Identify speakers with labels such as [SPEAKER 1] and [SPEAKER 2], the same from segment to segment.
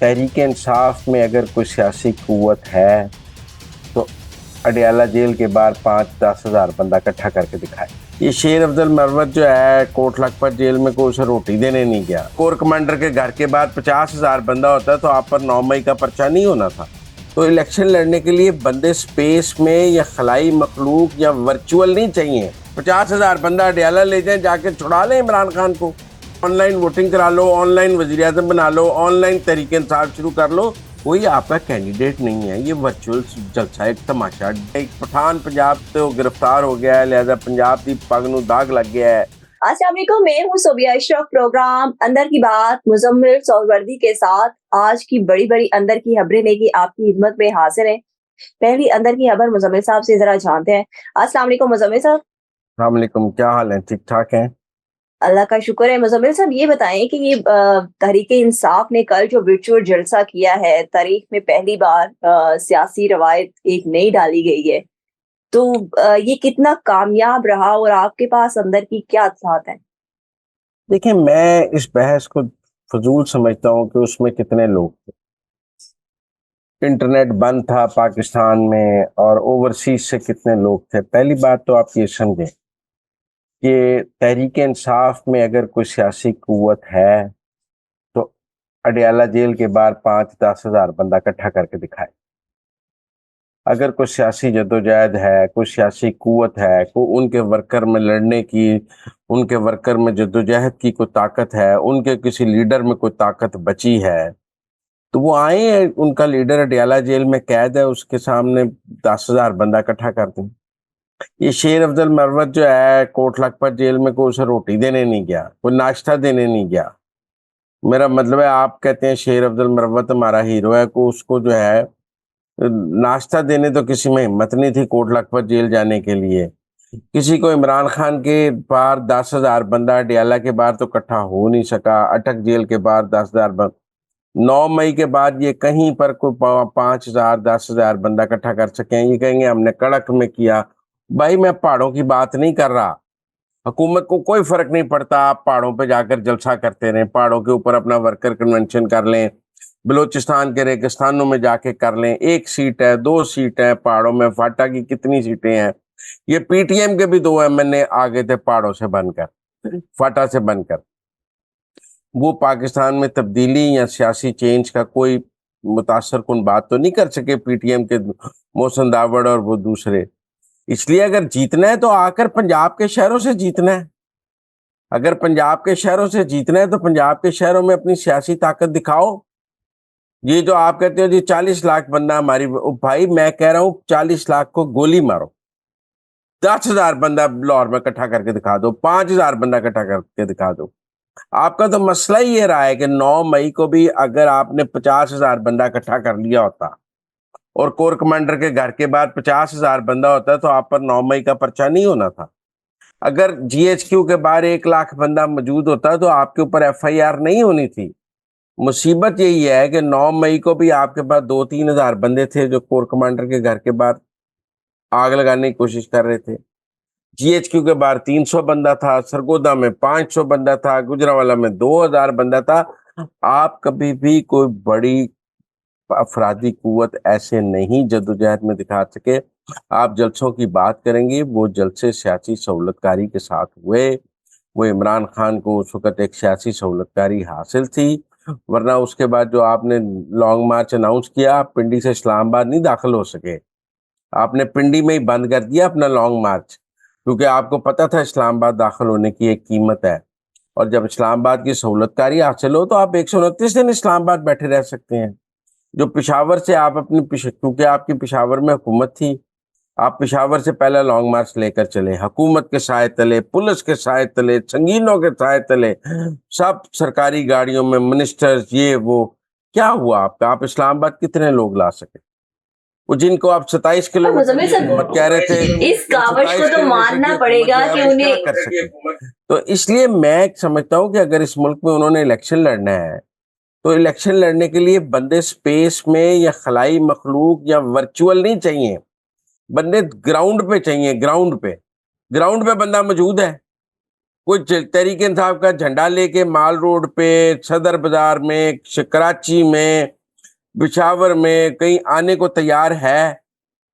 [SPEAKER 1] तहरीक इंसाफ में अगर कोई सियासी कुव्वत है तो अडयाला जेल के बाहर 5-10 हज़ार बंदा इकट्ठा करके दिखाए। ये शेर अफजल मरवत जो है कोट लखपत जेल में कोई उसे रोटी देने नहीं गया। कोर कमांडर के घर के बाद 50 हज़ार बंदा होता तो आप पर 9 मई का पर्चा नहीं होना था। तो इलेक्शन लड़ने के लिए बंदे स्पेस में या खलाई मखलूक या वर्चुअल नहीं चाहिए। 50 हज़ार बंदा अडयाला ले जाए, जाके छुड़ा लें इमरान खान को। ऑनलाइन वोटिंग करा लो, ऑनलाइन वज़ीर आज़म बना लो, ऑनलाइन तहरीक इंसाफ शुरू कर लो, कोई आपका कैंडिडेट नहीं है। ये वर्चुअल जलसा एक तमाशा। एक पठान पंजाब तो गिरफ्तार हो गया है, लिहाजा पंजाब की पग नूं दाग लग गया है।
[SPEAKER 2] अस्सलाम वालेकुम, मैं हूँ सोबिया अशरफ। प्रोग्राम अंदर की बात मुजम्मिल सोहरवर्दी के साथ आज की बड़ी बड़ी अंदर की खबरें लेके आपकी खिदमत में हाजिर है। पहली अंदर की खबर मुजम्मिल साहब से जरा जानते हैं। अस्सलाम वालेकुम मुजम्मिल साहब।
[SPEAKER 1] अस्सलाम वालेकुम, क्या हाल है? ठीक ठाक हैं?
[SPEAKER 2] अल्लाह का शुक्र है। मुजम्मिल साहब ये बताएं कि ये तहरीक इंसाफ ने कल जो वर्चुअल जलसा किया है, तारीख में पहली बार सियासी रवायत एक नई डाली गई है, तो ये कितना कामयाब रहा और आपके पास अंदर की क्या थॉट है?
[SPEAKER 1] देखिए, मैं इस बहस को फजूल समझता हूँ कि उसमें कितने लोग थे। इंटरनेट बंद था पाकिस्तान में और ओवरसीज से कितने लोग थे। पहली बात तो आप ये समझें कि तहरीक इंसाफ में अगर कोई सियासी कुव्वत है तो अडयाला जेल के बाहर 5-10 हज़ार बंदा इकट्ठा करके दिखाए। अगर कोई सियासी जद्दोजहद है, कोई सियासी कुव्वत है, कोई उनके वर्कर में लड़ने की, उनके वर्कर में जद्दोजहद की कोई ताकत है, उनके किसी लीडर में कोई ताकत बची है, तो वो आए, उनका लीडर अडयाला जेल में कैद है, उसके सामने 10 हज़ार बंदा इकट्ठा कर दें। ये शेर अफजल मरवत जो है कोट लखपत जेल में कोई उसे रोटी देने नहीं गया, कोई नाश्ता देने नहीं गया। मेरा मतलब है, आप कहते हैं शेर अफजल मरवत हमारा हीरो है, को उसको जो है नाश्ता देने तो किसी में हिम्मत नहीं थी कोट लखपत जेल जाने के लिए। किसी को इमरान खान के बाहर 10 हज़ार बंदा अडयाला के बाहर तो इकट्ठा हो नहीं सका। अटक जेल के बाहर 10 हज़ार 9 मई के बाद ये कहीं पर कोई 5 हज़ार 10 हज़ार बंदा इकट्ठा कर सके। ये कहेंगे हमने कड़क में किया। भाई, मैं पहाड़ों की बात नहीं कर रहा। हुकूमत को कोई फर्क नहीं पड़ता, आप पहाड़ों पे जाकर जलसा करते रहें, पहाड़ों के ऊपर अपना वर्कर कन्वेंशन कर लें, बलूचिस्तान के रेगिस्तानों में जाके कर लें। 1 सीट है, 2 सीट है पहाड़ों में, फाटा की कितनी सीटें हैं। ये पीटीएम के भी 2 एमएनए आ गए थे पहाड़ों से बनकर, फाटा से बनकर। वो पाकिस्तान में तब्दीली या सियासी चेंज का कोई मुतासर कुन बात तो नहीं कर सके, पीटीएम के मोहसिन दावड़ और वो दूसरे। इसलिए अगर जीतना है तो आकर पंजाब के शहरों से जीतना है। अगर पंजाब के शहरों से जीतना है तो पंजाब के शहरों में अपनी सियासी ताकत दिखाओ। ये जो आप कहते हो जी 40 लाख बंदा हमारी, भाई मैं कह रहा हूँ 40 लाख को गोली मारो। 10 हज़ार बंदा लाहौर में इकट्ठा करके दिखा दो, 5 हज़ार बंदा इकट्ठा करके दिखा दो। आपका तो मसला ही ये रहा है कि 9 मई को भी अगर आपने 50 हज़ार बंदा इकट्ठा कर लिया होता और कोर कमांडर के घर के बाद 50 हज़ार बंदा होता तो आप पर 9 मई का पर्चा नहीं होना था। अगर जीएचक्यू के बाहर 1 लाख बंदा मौजूद होता तो आपके ऊपर एफआईआर नहीं होनी थी। मुसीबत यही है कि 9 मई को भी आपके पास 2-3 हज़ार बंदे थे जो कोर कमांडर के घर के बाहर आग लगाने की कोशिश कर रहे थे। जीएचक्यू के बाहर 300 बंदा था, सरगोदा में 500 बंदा था, गुजरावाला में 2000 बंदा था। आप कभी भी कोई बड़ी अफराधी कुव्वत ऐसे नहीं जद्दोजहद में दिखा सके। आप जलसों की बात करेंगे, वो जलसे सियासी सहूलतकारी के साथ हुए। वो इमरान खान को उस वक्त एक सियासी सहूलतकारी हासिल थी, वरना उसके बाद जो आपने लॉन्ग मार्च अनाउंस किया, आप पिंडी से इस्लामाबाद नहीं दाखिल हो सके। आपने पिंडी में ही बंद कर दिया अपना लॉन्ग मार्च, क्योंकि आपको पता था इस्लामाबाद दाखिल होने की एक कीमत है। और जब इस्लामाबाद की सहूलतकारी हासिल हो तो आप 129 दिन इस्लामाबाद बैठे रह सकते हैं। जो पेशावर से आप अपनी क्योंकि आपकी पेशावर में हुकूमत थी, आप पेशावर से पहले लॉन्ग मार्च लेकर चले, हुकूमत के साए तले, पुलिस के साए तले, संगीनों के साए तले, सब सरकारी गाड़ियों में मिनिस्टर्स, ये वो। क्या हुआ आपका? आप इस्लामाबाद कितने लोग ला सके? वो जिनको आप 27 किलोमीटर की हुकूमत कह रहे थे,
[SPEAKER 2] इस कावश को तो मानना पड़ेगा कि
[SPEAKER 1] क्या
[SPEAKER 2] उन्हें
[SPEAKER 1] कर सके। तो इसलिए मैं समझता हूँ कि अगर इस मुल्क में उन्होंने इलेक्शन लड़ना है तो इलेक्शन लड़ने के लिए बंदे स्पेस में या खलाई मखलूक या वर्चुअल नहीं चाहिए, बंदे ग्राउंड पे चाहिए। ग्राउंड पे बंदा मौजूद है। कुछ तहरीक इंसाफ का झंडा लेके माल रोड पे, सदर बाजार में, कराची में, पिशावर में कहीं आने को तैयार है?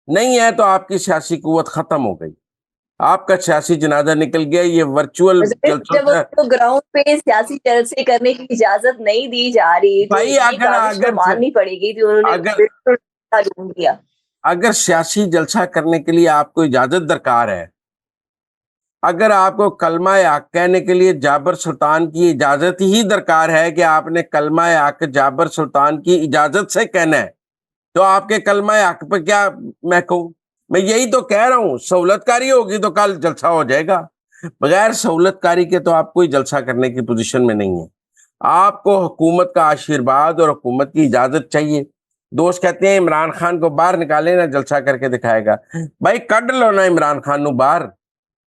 [SPEAKER 1] नहीं है तो आपकी सियासी कुव्वत खत्म हो गई, आपका सियासी जनाजा निकल गया। ये वर्चुअल जलसों
[SPEAKER 2] जब
[SPEAKER 1] से
[SPEAKER 2] उनको ग्राउंड पे सियासी जलसे करने की इजाजत नहीं दी जा रही, तो
[SPEAKER 1] भाई
[SPEAKER 2] ये काबिज तो माननी पड़ेगी कि उन्होंने
[SPEAKER 1] अगर
[SPEAKER 2] ढूंढ लिया।
[SPEAKER 1] अगर सियासी जलसा करने के लिए आपको इजाजत दरकार है, अगर आपको कलमा हक कहने के लिए जाबर सुल्तान की इजाजत ही दरकार है कि आपने कलमा हक जाबर सुल्तान की इजाजत से कहना है, तो आपके कलमा हक पे क्या मैं कहूं? मैं यही तो कह रहा हूं, सहूलतकारी होगी तो कल जलसा हो जाएगा। बगैर सहूलतकारी के तो आप कोई जलसा करने की पोजीशन में नहीं है। आपको हुकूमत का आशीर्वाद और हुकूमत की इजाजत चाहिए। दोस्त कहते हैं इमरान खान को बाहर निकाले ना, जलसा करके दिखाएगा। भाई कड लो ना इमरान खान नु बाहर,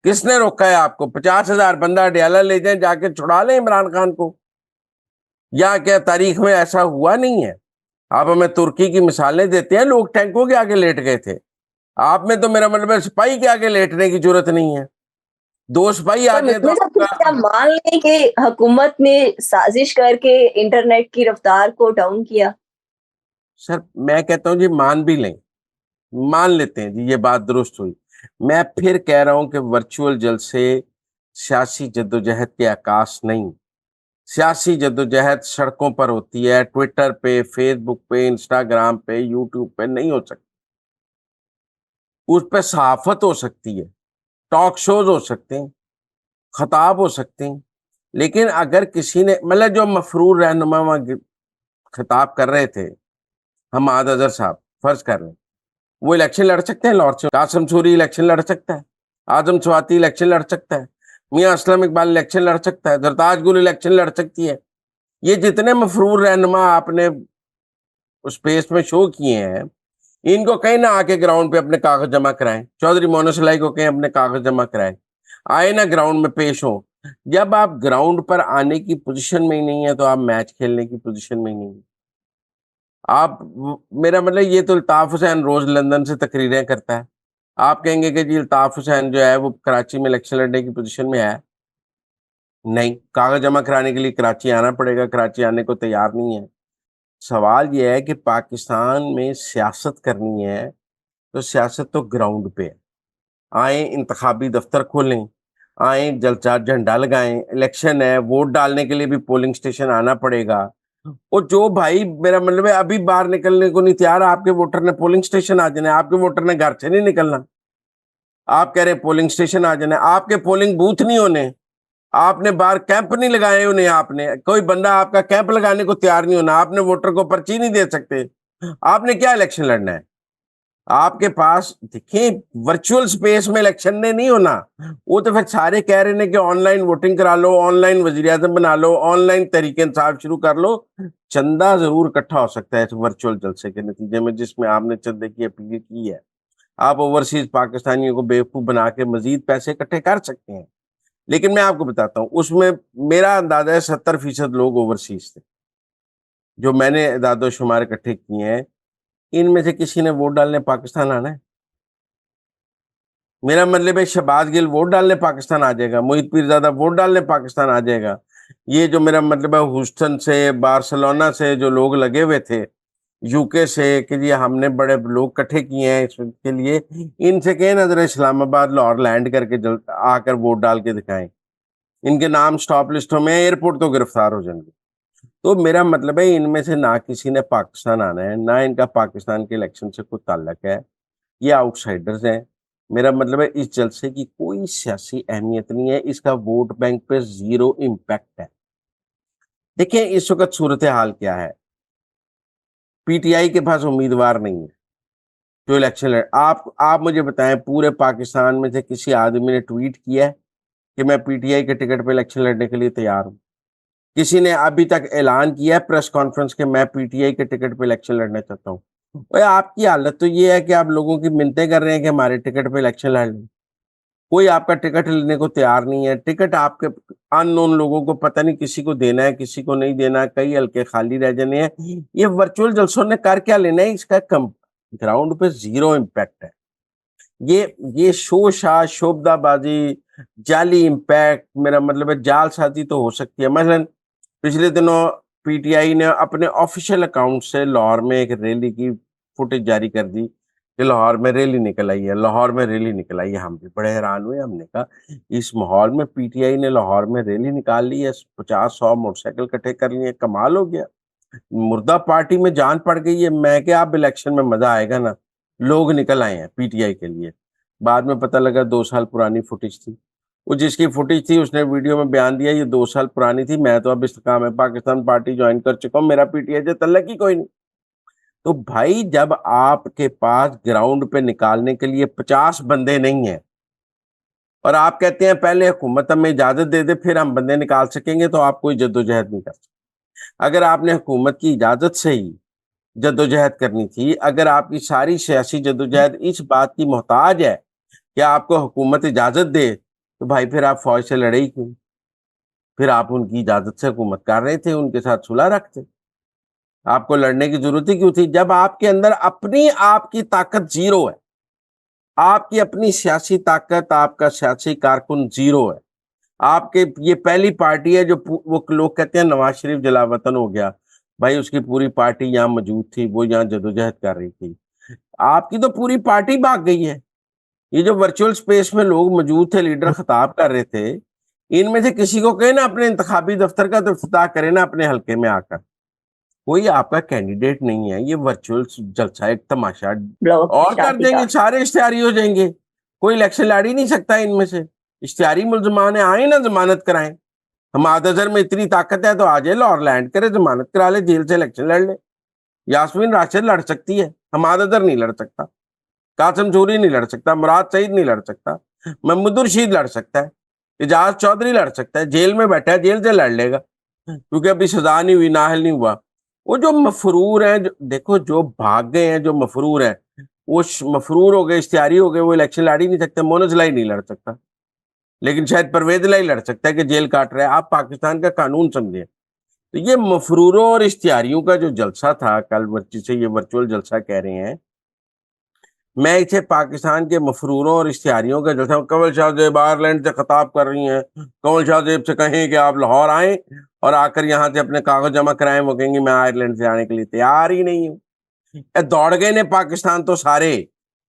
[SPEAKER 1] किसने रोका है आपको? 50,000 बंदा अडियाला ले जाए, जाके छुड़ा ले इमरान खान को। या क्या तारीख में ऐसा हुआ नहीं है? आप हमें तुर्की की मिसालें देते हैं, लोग टैंकों के आगे लेट गए थे। आप में तो मेरा मतलब सिपाही के आगे लेटने की जरूरत नहीं है, दो सिपाही आगे तो
[SPEAKER 2] क्या मान लें कि हुकूमत ने साजिश करके इंटरनेट की रफ्तार को डाउन किया?
[SPEAKER 1] सर मैं कहता हूं जी मान भी लें, मान लेते हैं जी ये बात दुरुस्त हुई। मैं फिर कह रहा हूं कि वर्चुअल जलसे सियासी जद्दोजहद के आकाश नहीं। सियासी जद्दोजहद सड़कों पर होती है, ट्विटर पे, फेसबुक पे, इंस्टाग्राम पे, यूट्यूब पे नहीं हो सकती। उस पर सहाफत हो सकती है, टॉक शोज हो सकते हैं, खताब हो सकते हैं, लेकिन अगर किसी ने मतलब जो मफरूर रहनुमा खिताब कर रहे थे, हम अजहर साहब फर्ज कर रहे हैं, वो इलेक्शन लड़ सकते हैं लाहौर से? कासिम सूरी इलेक्शन लड़ सकता है, आजम स्वाति इलेक्शन लड़ सकता है, मियाँ असलम इकबाल इलेक्शन लड़ सकता है, जरताज गुल इलेक्शन लड़ सकती है। ये जितने मफरूर रहनुमा आपने उस स्पेस में शो किए हैं, इनको कहीं ना आके ग्राउंड पे अपने कागज जमा कराएं। चौधरी मोनसलाई को कहीं अपने कागज जमा कराएं, आए ना ग्राउंड में पेश हो। जब आप ग्राउंड पर आने की पोजीशन में ही नहीं है तो आप मैच खेलने की पोजीशन में ही नहीं है। आप मेरा मतलब ये तो अल्ताफ हुसैन रोज लंदन से तकरीरें करता है, आप कहेंगे कि जी अल्ताफ हुसैन जो है वो कराची में इलेक्शन लड़ने की पोजीशन में है? नहीं, कागज जमा कराने के लिए कराची आना पड़ेगा, कराची आने को तैयार नहीं है। सवाल ये है कि पाकिस्तान में सियासत करनी है तो सियासत तो ग्राउंड पे है। आए इंतखाबी दफ्तर खोलें, आए जलसा झंडा लगाएं, इलेक्शन है, वोट डालने के लिए भी पोलिंग स्टेशन आना पड़ेगा। और जो भाई मेरा मतलब है अभी बाहर निकलने को नहीं तैयार, आपके वोटर ने पोलिंग स्टेशन आ जाना है, आपके वोटर ने घर से नहीं निकलना। आप कह रहे पोलिंग स्टेशन आ जाना है, आपके पोलिंग बूथ नहीं होने, आपने बाहर कैंप नहीं लगाए उन्हें, आपने कोई बंदा आपका कैंप लगाने को तैयार नहीं होना, आपने वोटर को पर्ची नहीं दे सकते, आपने क्या इलेक्शन लड़ना है? आपके पास देखिए वर्चुअल स्पेस में इलेक्शन ने नहीं होना। वो तो फिर सारे कह रहे हैं कि ऑनलाइन वोटिंग करा लो, ऑनलाइन वजीर आजम बना लो, ऑनलाइन तरीके इंसाफ शुरू कर लो। चंदा जरूर इकट्ठा हो सकता है इस वर्चुअल जलसे के नतीजे में, जिसमें आपने चंदे की अपील की है। आप ओवरसीज पाकिस्तानियों को बेवकूफ बना के मजीद पैसे इकट्ठे कर सकते हैं, लेकिन मैं आपको बताता हूँ उसमें मेरा अंदाजा है 70% लोग ओवरसीज थे जो मैंने दादो शुमार इकट्ठे किए हैं। इनमें से किसी ने वोट डालने पाकिस्तान आना है? मेरा मतलब है शहबाज गिल वोट डालने पाकिस्तान आ जाएगा, मोहित पीरजादा वोट डालने पाकिस्तान आ जाएगा। ये जो मेरा मतलब है ह्यूस्टन से, बार्सिलोना से जो लोग लगे हुए थे, यूके से, कि जी हमने बड़े लोग इकट्ठे किए हैं इसके लिए, इनसे कहें ना जरा इस्लामाबाद लाहौर लैंड करके जल्द आकर वोट डाल के दिखाएं। इनके नाम स्टॉप लिस्टों में, एयरपोर्ट तो गिरफ्तार हो जाएंगे। तो मेरा मतलब है इनमें से ना किसी ने पाकिस्तान आना है, ना इनका पाकिस्तान के इलेक्शन से कोई ताल्लुक है, ये आउटसाइडर्स हैं। मेरा मतलब है इस जलसे की कोई सियासी अहमियत नहीं है, इसका वोट बैंक पे जीरो इम्पैक्ट है। देखिए इस वक्त सूरत हाल क्या है, पीटीआई के पास उम्मीदवार नहीं है जो इलेक्शन लड़। आप मुझे बताएं पूरे पाकिस्तान में से किसी आदमी ने ट्वीट किया है कि मैं पीटीआई के टिकट पे इलेक्शन लड़ने के लिए तैयार हूं? किसी ने अभी तक ऐलान किया है प्रेस कॉन्फ्रेंस के मैं पीटीआई के टिकट पे इलेक्शन लड़ना चाहता हूँ? ओए आपकी हालत तो ये है कि आप लोगों की मिन्नतें कर रहे हैं कि हमारे टिकट पे इलेक्शन लड़ लें, कोई आपका टिकट लेने को तैयार नहीं है। टिकट आपके अननोन लोगों को पता नहीं किसी को देना है किसी को नहीं देना, कई हल्के खाली रह जाने हैं। ये वर्चुअल जलसों ने कर क्या लेना है? इसका ग्राउंड पे जीरो इम्पैक्ट है। ये शोशाह शोबदाबाजी जाली इम्पैक्ट, मेरा मतलब है जालसाजी तो हो सकती है। मसलन पिछले दिनों पीटीआई ने अपने ऑफिशियल अकाउंट से लाहौर में एक रैली की फुटेज जारी कर दी कि लाहौर में रैली निकल आई है, लाहौर में रैली निकल आई है। हम भी बड़े हैरान हुए, हमने कहा इस माहौल में पीटीआई ने लाहौर में रैली निकाल ली है, 50-100 मोटरसाइकिल इकट्ठे कर लिए, कमाल हो गया। मुर्दा पार्टी में जान पड़ गई है। मैं क्या, अब इलेक्शन में मजा आएगा ना, लोग निकल आए हैं पीटीआई के लिए। बाद में पता लगा 2 साल पुरानी फुटेज थी। वो जिसकी फुटेज थी उसने वीडियो में बयान दिया ये 2 साल पुरानी थी, मैं तो अब इस्तेकाम है पाकिस्तान पार्टी ज्वाइन कर चुका हूँ, मेरा पीटीआई से तल्लक ही कोई नहीं। तो भाई जब आपके पास ग्राउंड पे निकालने के लिए 50 बंदे नहीं है और आप कहते हैं पहले हुकूमत हमें इजाजत दे दे फिर हम बंदे निकाल सकेंगे, तो आप कोई जद्दोजहद नहीं कर सकते। अगर आपने हुकूमत की इजाजत से ही जद्दोजहद करनी थी, अगर आपकी सारी सियासी जद्दोजहद इस बात की मोहताज है कि आपको हुकूमत इजाजत दे, तो भाई फिर आप फौज से लड़े ही क्यों? फिर आप उनकी इजाजत से हुकूमत कर रहे थे, उनके साथ सुलह रखते। आपको लड़ने की जरूरत ही क्यों थी जब आपके अंदर अपनी आपकी ताकत जीरो है, आपकी अपनी सियासी ताकत, आपका सियासी कारकुन जीरो है। आपके ये पहली पार्टी है जो वो लोग कहते हैं नवाज शरीफ जलावतन हो गया, भाई उसकी पूरी पार्टी यहाँ मौजूद थी, वो यहाँ जदोजहद कर रही थी। आपकी तो पूरी पार्टी भाग गई है। ये जो वर्चुअल स्पेस में लोग मौजूद थे, लीडर खिताब कर रहे थे, इनमें से किसी को कहे ना अपने इंतखाबी दफ्तर का तो इफ्तिताह करे ना अपने हल्के में आकर। कोई आपका कैंडिडेट नहीं है, ये वर्चुअल जलसा एक तमाशा
[SPEAKER 2] ब्लॉक
[SPEAKER 1] और कर
[SPEAKER 2] शादी का।
[SPEAKER 1] देंगे, सारे इश्तिहारी हो जाएंगे, कोई इलेक्शन लड़ ही नहीं सकता इनमें से। इश्तिहारी मुलजमान आए ना जमानत कराएं, हमाद अजहर में इतनी ताकत है तो आ जाए लाहौर लैंड करे, जमानत करा ले, जेल से इलेक्शन लड़ ले। यास्मीन राशिद लड़ सकती है, हमाद अजहर नहीं लड़ सकता, कासिम सूरी नहीं लड़ सकता, मुराद सईद नहीं लड़ सकता, महमूद रशीद लड़ सकता है, एजाज चौधरी लड़ सकता है, जेल में बैठा है, जेल से लड़ लेगा क्योंकि अभी सजा नहीं हुई, नाहल नहीं हुआ। वो जो मफरूर हैं, देखो जो भाग गए हैं, जो मफरूर हैं, वो मफरूर हो गए, इश्तिहारी हो गए, वो इलेक्शन लड़ ही नहीं सकते। मोनस लाई नहीं लड़ सकता, लेकिन शायद परवेज लाई लड़ सकता है कि जेल काट रहा है। आप पाकिस्तान का कानून समझे। तो ये मफरूरों और इश्तिहारियों का जो जलसा था कल, जिसे ये वर्चुअल जलसा कह रहे हैं, मैं इसे पाकिस्तान के मफरूरों और इश्तिहारियों का जलसा, कंवल शाहजेब आयरलैंड से खिताब कर रही हैं, कंवल शाहजेब से कहें कि आप लाहौर आएं और आकर यहाँ से अपने कागज जमा कराएं, वो कहेंगे मैं आयरलैंड से आने के लिए तैयार ही नहीं हूँ। दौड़ गए ने पाकिस्तान तो सारे,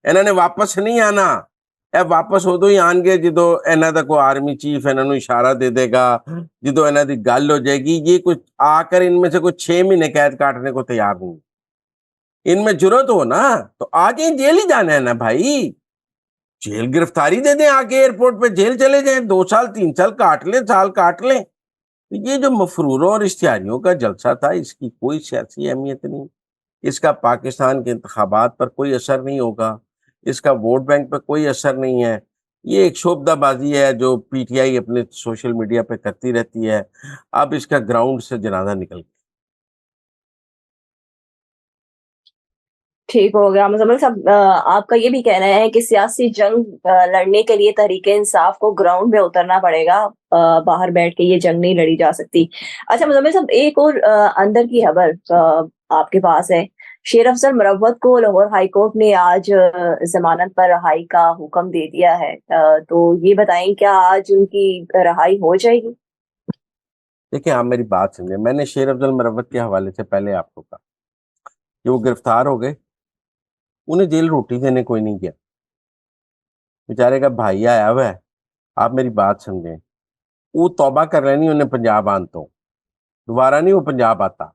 [SPEAKER 1] इन्होंने वापस नहीं आना। वापस उदो ही आएंगे जो इन्हों का कोई आर्मी चीफ इन्हों इशारा दे देगा, जो इन्हों की गल हो जाएगी। ये कुछ आकर इनमें से कुछ 6 महीने कैद काटने को तैयार नहीं। इनमें जरूरत हो ना तो आज ही जेल ही जाना है ना भाई, जेल गिरफ्तारी दे दें, आके एयरपोर्ट पे जेल चले जाएं, 2 साल 3 साल काट लें, साल काट लें। तो ये जो मफरूरों और इश्तिहारियों का जलसा था, इसकी कोई सियासी अहमियत नहीं, इसका पाकिस्तान के इंतखाबात पर कोई असर नहीं होगा, इसका वोट बैंक पर कोई असर नहीं है। ये एक शोबदाबाजी है जो पीटीआई अपने सोशल मीडिया पे करती रहती है। अब इसका ग्राउंड से जनाजा निकल गया।
[SPEAKER 2] ठीक हो गया मुजम्मिल साहब, आपका ये भी कहना है कि सियासी जंग लड़ने के लिए तहरीक इंसाफ को ग्राउंड में उतरना पड़ेगा, बाहर बैठ के ये जंग नहीं लड़ी जा सकती। अच्छा मुजम्मिल साहब, एक और अंदर की खबर आपके पास है। शेर अफजल मुरव्वत को लाहौर हाई कोर्ट ने आज जमानत पर रहाई का हुक्म दे दिया है, तो ये बताएं क्या आज उनकी रहाई हो जाएगी?
[SPEAKER 1] देखिए आप मेरी बात सुनिए, मैंने शेर अफजल मुरव्वत के हवाले से पहले आपको कहा कि वो गिरफ्तार हो गए, उन्हें जेल रोटी देने कोई नहीं गया, बेचारे का भाई आया हुआ है। आप मेरी बात समझें, वो तौबा कर लेनी उन्हें पंजाब आन तो दोबारा नहीं वो पंजाब आता।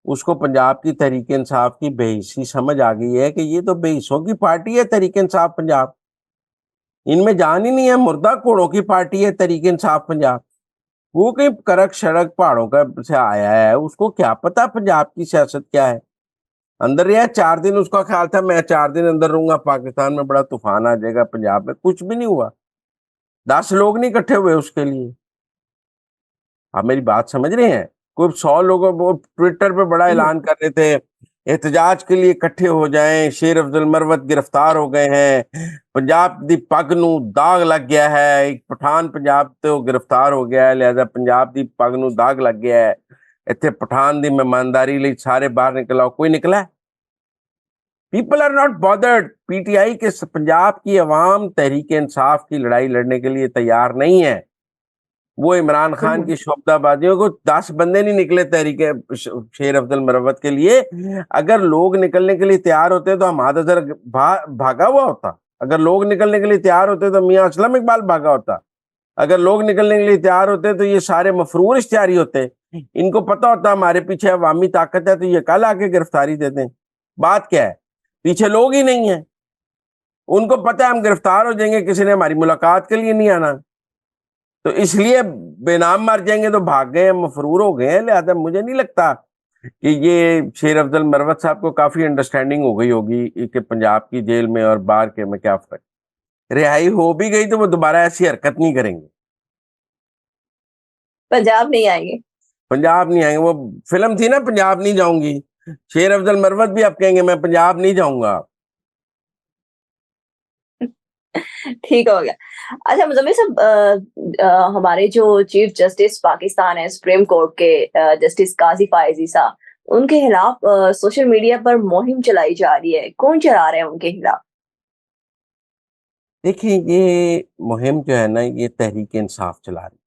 [SPEAKER 1] उसको पंजाब की तहरीक इंसाफ की बेहिसी समझ आ गई है कि ये तो बेहिसों की पार्टी है तहरीक इंसाफ पंजाब, इनमें जान ही नहीं है, मुर्दा घोड़ों की पार्टी है तहरीक इंसाफ पंजाब। वो कहीं करक शड़क पहाड़ों का से आया है, उसको क्या पता पंजाब की सियासत क्या है। अंदर रहा 4 दिन, उसका ख्याल था मैं 4 दिन अंदर रहूंगा, पाकिस्तान में बड़ा तूफान आ जाएगा, पंजाब में कुछ भी नहीं हुआ। 10 लोग नहीं इकट्ठे हुए उसके लिए। आप मेरी बात समझ रहे हैं? कोई 100 लोगों वो ट्विटर पे बड़ा ऐलान कर रहे थे एहतजाज के लिए इकट्ठे हो जाएं, शेर अफजल मुरव्वत गिरफ्तार हो गए हैं, पंजाब दी पग नू दाग लग गया है, एक पठान पंजाब तो गिरफ्तार हो गया है, लिहाजा पंजाब दी पग नू दाग लग गया है, इत्थे पठान दी मेहमानदारी ਲਈ सारे बाहर निकल आओ। कोई निकला है? People are not bothered. P T I کے پنجاب کی عوام تحریک انصاف کی لڑائی لڑنے کے لیے تیار نہیں ہے. وہ عمران خان کی شعبدہ بازیوں کو 10 بندے نہیں نکلے تحریک شیر افضل مروت کے لیے. اگر لوگ نکلنے کے لیے تیار ہوتے تو حماد اظہر بھاگا ہوا ہوتا. اگر لوگ نکلنے کے لیے تیار ہوتے تو میاں اسلم اقبال بھاگا ہوتا. اگر لوگ نکلنے کے لیے تیار ہوتے تو یہ سارے مفرور اشتہاری ہوتے. ان کو پتا ہوتا ہمارے پیچھے عوامی طاقت ہے تو یہ کل آ کے گرفتاری دے دیں. بات کیا ہے, پیچھے لوگ ہی نہیں ہیں. ان کو پتا ہے ہم گرفتار ہو جائیں گے, کسی نے ہماری ملاقات کے لیے نہیں آنا, تو اس لیے بے نام مر جائیں گے تو بھاگ گئے ہیں, مفرور ہو گئے ہیں. لہذا مجھے نہیں لگتا کہ یہ شیر افضل مروت صاحب کو کافی انڈرسٹینڈنگ ہو گئی ہوگی کہ پنجاب کی جیل میں اور باہر کے میں کیا فرق. رہائی ہو بھی گئی تو وہ دوبارہ ایسی حرکت نہیں کریں گے.
[SPEAKER 2] پنجاب نہیں آئیں گے.
[SPEAKER 1] پنجاب نہیں آئیں گے. وہ فلم تھی نا پنجاب نہیں جاؤں گی, شیر افضل مروت بھی اب کہیں گے میں پنجاب نہیں جاؤں گا.
[SPEAKER 2] ٹھیک ہو گیا. اچھا مزمل صاحب, ہمارے جو چیف جسٹس پاکستان ہے سپریم کورٹ کے, جسٹس قاضی فائز عیسیٰ, ان کے خلاف سوشل میڈیا پر مہم چلائی جا رہی ہے. کون چلا رہے ہیں ان کے خلاف؟
[SPEAKER 1] دیکھیں یہ مہم جو ہے نا یہ تحریک انصاف چلا رہی.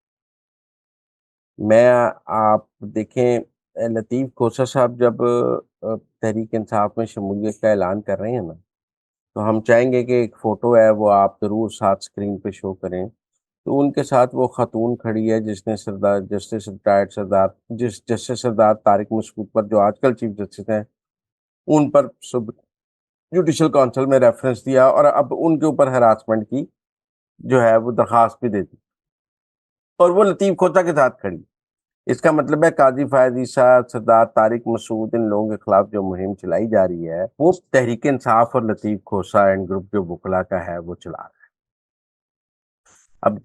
[SPEAKER 1] میں آپ دیکھیں لطیف کھوسہ صاحب جب تحریک انصاف میں شمولیت کا اعلان کر رہے ہیں نا, تو ہم چاہیں گے کہ ایک فوٹو ہے وہ آپ ضرور ساتھ اسکرین پہ شو کریں. تو ان کے ساتھ وہ خاتون کھڑی ہے جس نے جسٹس سردار طارق مسعود پر, جو آج کل چیف جسٹس ہیں, ان پر جوڈیشل کونسل میں ریفرنس دیا اور اب ان کے اوپر ہراسمنٹ کی جو ہے وہ درخواست بھی دے دی, اور وہ لطیف کھوسہ کے ساتھ کھڑی. اس کا مطلب ہے قاضی فائز عیسیٰ, سردار طارق مسعود, ان لوگوں کے خلاف جو مہم چلائی جا رہی ہے وہ تحریک انصاف اور لطیف کھوسہ اینڈ گروپ جو وکلا کا ہے وہ چلا رہا ہے. اب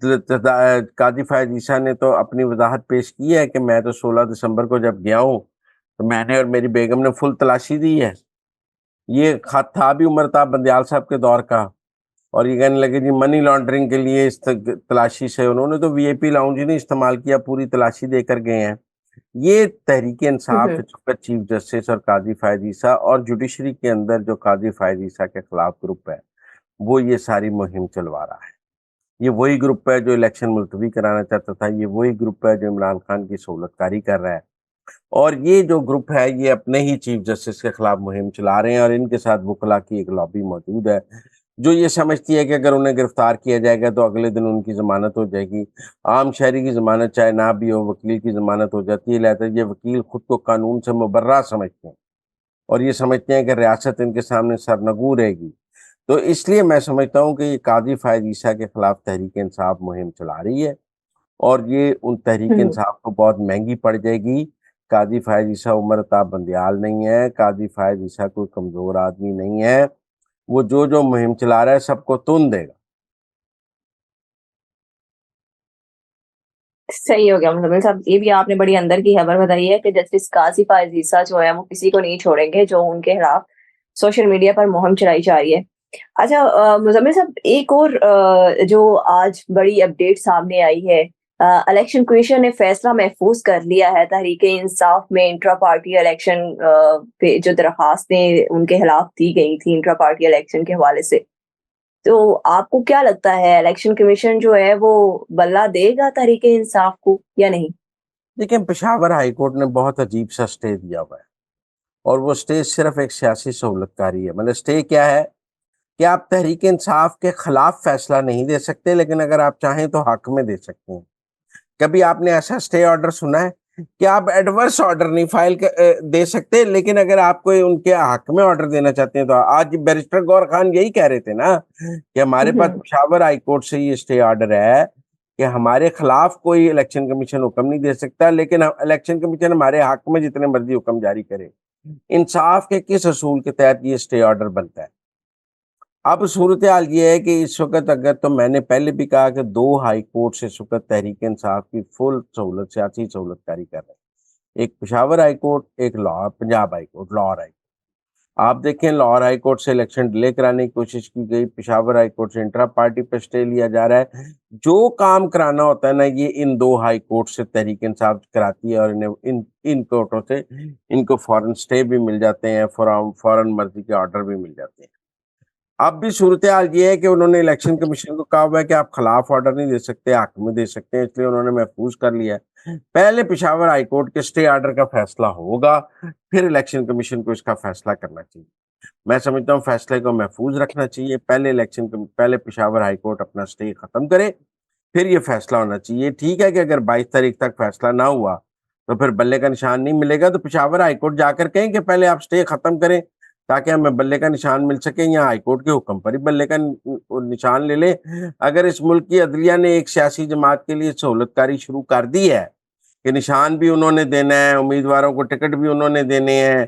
[SPEAKER 1] قاضی فائز عیسیٰ نے تو اپنی وضاحت پیش کی ہے کہ میں تو 16 دسمبر کو جب گیا ہوں تو میں نے اور میری بیگم نے فل تلاشی دی ہے. یہ خط تھا بھی عمرتاب بندیال صاحب کے دور کا, اور یہ کہنے لگے جی منی لانڈرنگ کے لیے اس تلاشی سے انہوں نے تو وی آئی پی لاؤنج ہی نہیں استعمال کیا, پوری تلاشی دے کر گئے ہیں. یہ تحریک انصاف چیف جسٹس اور قاضی فائز عیسیٰ اور جوڈیشری کے اندر جو قاضی فائز عیسیٰ کے خلاف گروپ ہے وہ یہ ساری مہم چلوا رہا ہے. یہ وہی گروپ ہے جو الیکشن ملتوی کرانا چاہتا تھا, یہ وہی گروپ ہے جو عمران خان کی سہولت کاری کر رہا ہے, اور یہ جو گروپ ہے یہ اپنے ہی چیف جسٹس کے خلاف مہم چلا رہے ہیں. اور ان کے ساتھ وکلا کی ایک لابی موجود ہے جو یہ سمجھتی ہے کہ اگر انہیں گرفتار کیا جائے گا تو اگلے دن ان کی ضمانت ہو جائے گی. عام شہری کی ضمانت چاہے نہ بھی ہو, وکیل کی ضمانت ہو جاتی ہے. لہذا یہ وکیل خود کو قانون سے مبرہ سمجھتے ہیں اور یہ سمجھتے ہیں کہ ریاست ان کے سامنے سرنگوں رہے گی. تو اس لیے میں سمجھتا ہوں کہ یہ قاضی فائز عیسیٰ کے خلاف تحریک انصاف مہم چلا رہی ہے, اور یہ ان تحریک انصاف کو بہت مہنگی پڑ جائے گی. قاضی فائز عیسیٰ عمرتاب بندیال نہیں ہے, قاضی فائز عیسیٰ کوئی کمزور آدمی نہیں ہے. وہ جو مہم چلا رہا ہے سب کو تن دے گا.
[SPEAKER 2] صحیح ہو گیا مزمل صاحب, یہ بھی آپ نے بڑی اندر کی خبر بتائی ہے کہ جسٹس قاضی فائز عیسیٰ جو ہے وہ کسی کو نہیں چھوڑیں گے جو ان کے خلاف سوشل میڈیا پر مہم چلائی جا رہی ہے. اچھا مزمل صاحب, ایک اور جو آج بڑی اپڈیٹ سامنے آئی ہے, الیکشن کمیشن نے فیصلہ محفوظ کر لیا ہے تحریک انصاف میں انٹرا پارٹی الیکشن پہ جو درخواستیں ان کے خلاف دی گئی تھی انٹرا پارٹی الیکشن کے حوالے سے. تو آپ کو کیا لگتا ہے الیکشن کمیشن جو ہے وہ بلہ دے گا تحریک انصاف کو یا نہیں؟
[SPEAKER 1] دیکھیں پشاور ہائی کورٹ نے بہت عجیب سا سٹے دیا ہوا ہے, اور وہ سٹے صرف ایک سیاسی سہولت کاری ہے. مطلب سٹے کیا ہے کہ آپ تحریک انصاف کے خلاف فیصلہ نہیں دے سکتے, لیکن اگر آپ چاہیں تو حق میں دے سکتے ہیں. کبھی آپ نے ایسا سٹے آرڈر سنا ہے کہ آپ ایڈورس آرڈر نہیں فائل دے سکتے, لیکن اگر آپ کوئی ان کے حق میں آرڈر دینا چاہتے ہیں تو آج بیرسٹر گور خان یہی کہہ رہے تھے نا کہ ہمارے پاس پشاور ہائی کورٹ سے یہ سٹے آرڈر ہے کہ ہمارے خلاف کوئی الیکشن کمیشن حکم نہیں دے سکتا, لیکن الیکشن کمیشن ہمارے حق میں جتنے مرضی حکم جاری کرے. انصاف کے کس اصول کے تحت یہ سٹے آرڈر بنتا ہے؟ اب صورتحال یہ ہے کہ اس وقت اگر تو میں نے پہلے بھی کہا کہ 2 ہائی کورٹ سے اس وقت تحریک انصاف کی فل سہولت سیاسی سہولت کاری کر رہے ہیں, ایک پشاور ہائی کورٹ, ایک Lahore Punjab high court, Lahore high court. آپ دیکھیں لاہور ہائی کورٹ سے الیکشن ڈیلے کرانے کی کوشش کی گئی, پشاور ہائی کورٹ سے انٹرا پارٹی پہ اسٹے لیا جا رہا ہے. جو کام کرانا ہوتا ہے نا یہ ان دو ہائی کورٹ سے تحریک انصاف کراتی ہے, اور ان کورٹوں سے ان کو فوراً اسٹے بھی مل جاتے ہیں, فوراً مرضی کے آرڈر بھی مل جاتے ہیں. اب بھی صورتحال یہ ہے کہ انہوں نے الیکشن کمیشن کو کہا ہوا ہے کہ آپ خلاف آرڈر نہیں دے سکتے, حق میں دے سکتے ہیں, اس لیے انہوں نے محفوظ کر لیا ہے. پہلے پشاور ہائی کورٹ کے اسٹے آرڈر کا فیصلہ ہوگا, پھر الیکشن کمیشن کو اس کا فیصلہ کرنا چاہیے. میں سمجھتا ہوں فیصلے کو محفوظ رکھنا چاہیے. پہلے پشاور ہائی کورٹ اپنا اسٹے ختم کرے, پھر یہ فیصلہ ہونا چاہیے. ٹھیک ہے کہ اگر 22 تاریخ تک فیصلہ نہ ہوا تو پھر بلے کا نشان نہیں ملے گا, تو پشاور ہائی کورٹ جا کر کہیں کہ پہلے آپ اسٹے ختم کریں تاکہ ہمیں بلے کا نشان مل سکے, یا ہائی کورٹ کے حکم پر ہی بلے کا نشان لے لیں. اگر اس ملک کی عدلیہ نے ایک سیاسی جماعت کے لیے سہولت کاری شروع کر دی ہے کہ نشان بھی انہوں نے دینا ہے, امیدواروں کو ٹکٹ بھی انہوں نے دینے ہیں,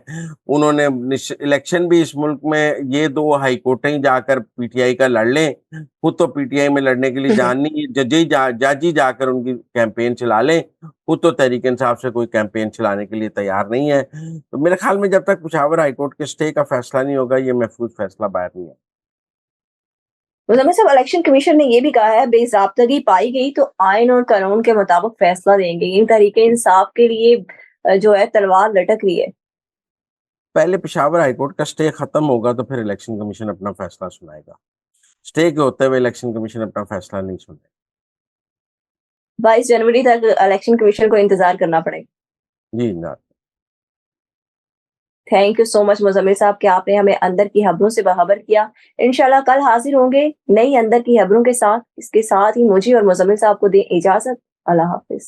[SPEAKER 1] انہوں نے الیکشن بھی اس ملک میں یہ دو ہائی کورٹیں ہی جا کر پی ٹی آئی کا لڑ لیں, خود تو پی ٹی آئی میں لڑنے کے لیے جان نہیں, جج ہی جا کر ان کی کیمپین چلا لیں, خود تو تحریک انصاف سے کوئی کیمپین چلانے کے لیے تیار نہیں ہے. تو میرے خیال میں جب تک پشاور ہائی کورٹ کے اسٹے کا فیصلہ نہیں ہوگا یہ محفوظ فیصلہ باہر نہیں ہے.
[SPEAKER 2] مزمل صاحب, الیکشن کمیشن نے یہ بھی کہا ہے بے ضابطگی پائی گئی تو آئین اور قانون کے مطابق فیصلہ دیں گے. ان تحریک انصاف کے لیے جو ہے تلوار لٹک رہی ہے.
[SPEAKER 1] پہلے پشاور ہائی کورٹ کا اسٹے ختم ہوگا تو پھر الیکشن کمیشن اپنا فیصلہ سنائے گا. اسٹے کے ہوتے ہوئے الیکشن کمیشن اپنا فیصلہ نہیں سنے گا.
[SPEAKER 2] 22 جنوری تک الیکشن کمیشن کو انتظار کرنا پڑے گا.
[SPEAKER 1] جی جناب.
[SPEAKER 2] تھینک یو سو مچ مزمل صاحب کہ آپ نے ہمیں اندر کی خبروں سے باخبر کیا. انشاءاللہ کل حاضر ہوں گے نئی اندر کی خبروں کے ساتھ. اس کے ساتھ ہی مجھے اور مزمل صاحب کو دیں اجازت. اللہ حافظ.